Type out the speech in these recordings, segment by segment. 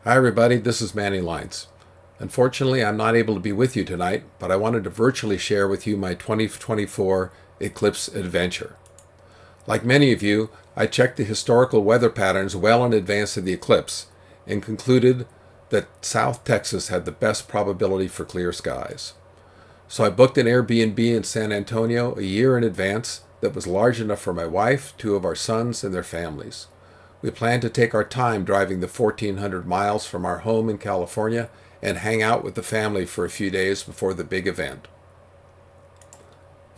Hi everybody, this is Manny Leinz. Unfortunately, I'm not able to be with you tonight, but I wanted to virtually share with you my 2024 Eclipse adventure. Like many of you, I checked the historical weather patterns well in advance of the eclipse and concluded that South Texas had the best probability for clear skies. So I booked an Airbnb in San Antonio a year in advance that was large enough for my wife, two of our sons, and their families. We planned to take our time driving the 1,400 miles from our home in California and hang out with the family for a few days before the big event.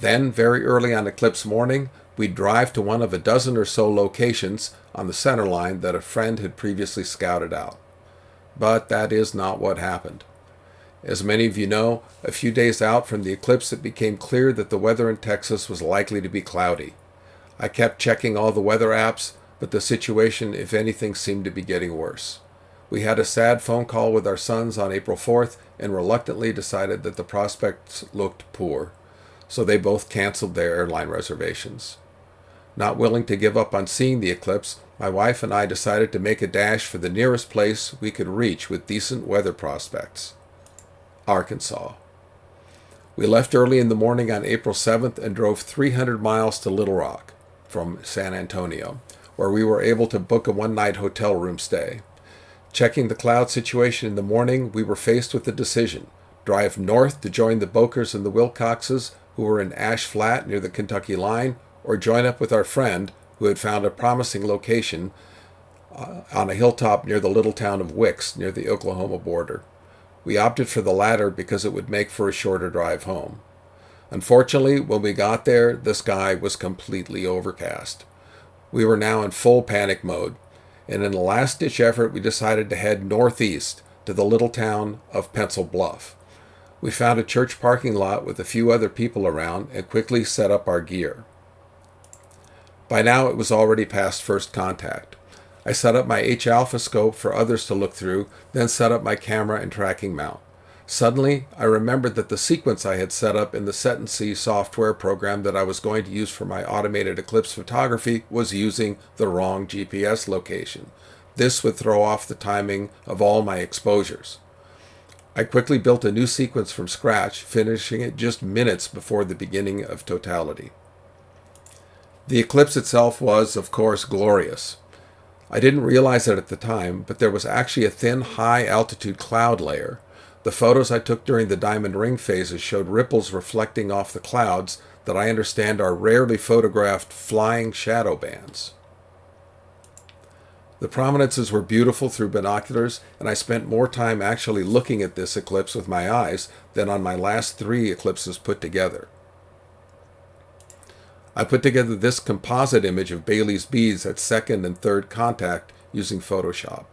Then, very early on eclipse morning, we'd drive to one of a dozen or so locations on the center line that a friend had previously scouted out. But that is not what happened. As many of you know, a few days out from the eclipse it became clear that the weather in Texas was likely to be cloudy. I kept checking all the weather apps, but the situation, if anything, seemed to be getting worse. We had a sad phone call with our sons on April 4th and reluctantly decided that the prospects looked poor, so they both canceled their airline reservations. Not willing to give up on seeing the eclipse, my wife and I decided to make a dash for the nearest place we could reach with decent weather prospects: Arkansas. We left early in the morning on April 7th and drove 300 miles to Little Rock from San Antonio, where we were able to book a one-night hotel room stay. Checking the cloud situation in the morning, we were faced with the decision: drive north to join the Bokers and the Wilcoxes, who were in Ash Flat near the Kentucky line, or join up with our friend, who had found a promising location on a hilltop near the little town of Wicks, near the Oklahoma border. We opted for the latter because it would make for a shorter drive home. Unfortunately, when we got there, the sky was completely overcast. We were now in full panic mode, and in a last-ditch effort, we decided to head northeast to the little town of Pencil Bluff. We found a church parking lot with a few other people around and quickly set up our gear. By now, it was already past first contact. I set up my H-alpha scope for others to look through, then set up my camera and tracking mount. Suddenly, I remembered that the sequence I had set up in the Set and See software program that I was going to use for my automated eclipse photography was using the wrong GPS location. This would throw off the timing of all my exposures. I quickly built a new sequence from scratch, finishing it just minutes before the beginning of totality. The eclipse itself was, of course, glorious. I didn't realize it at the time, but there was actually a thin, high-altitude cloud layer. The photos I took during the diamond ring phases showed ripples reflecting off the clouds that I understand are rarely photographed flying shadow bands. The prominences were beautiful through binoculars, and I spent more time actually looking at this eclipse with my eyes than on my last 3 eclipses put together. I put together this composite image of Bailey's beads at second and third contact using Photoshop.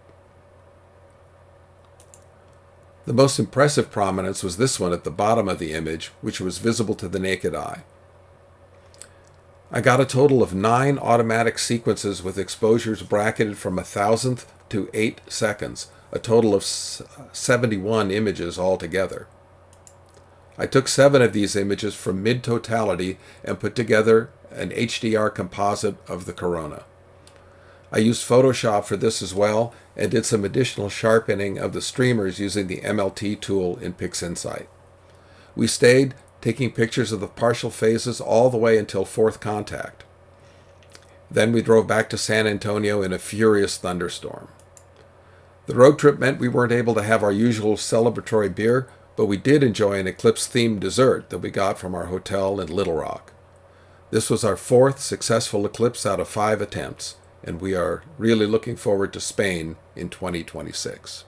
The most impressive prominence was this one at the bottom of the image, which was visible to the naked eye. I got a total of 9 automatic sequences with exposures bracketed from 1,000th to 8 seconds, a total of 71 images altogether. I took 7 of these images from mid-totality and put together an HDR composite of the corona. I used Photoshop for this as well and did some additional sharpening of the streamers using the MLT tool in PixInsight. We stayed taking pictures of the partial phases all the way until 4th contact. Then we drove back to San Antonio in a furious thunderstorm. The road trip meant we weren't able to have our usual celebratory beer, but we did enjoy an eclipse-themed dessert that we got from our hotel in Little Rock. This was our 4th successful eclipse out of 5 attempts, and we are really looking forward to Spain in 2026.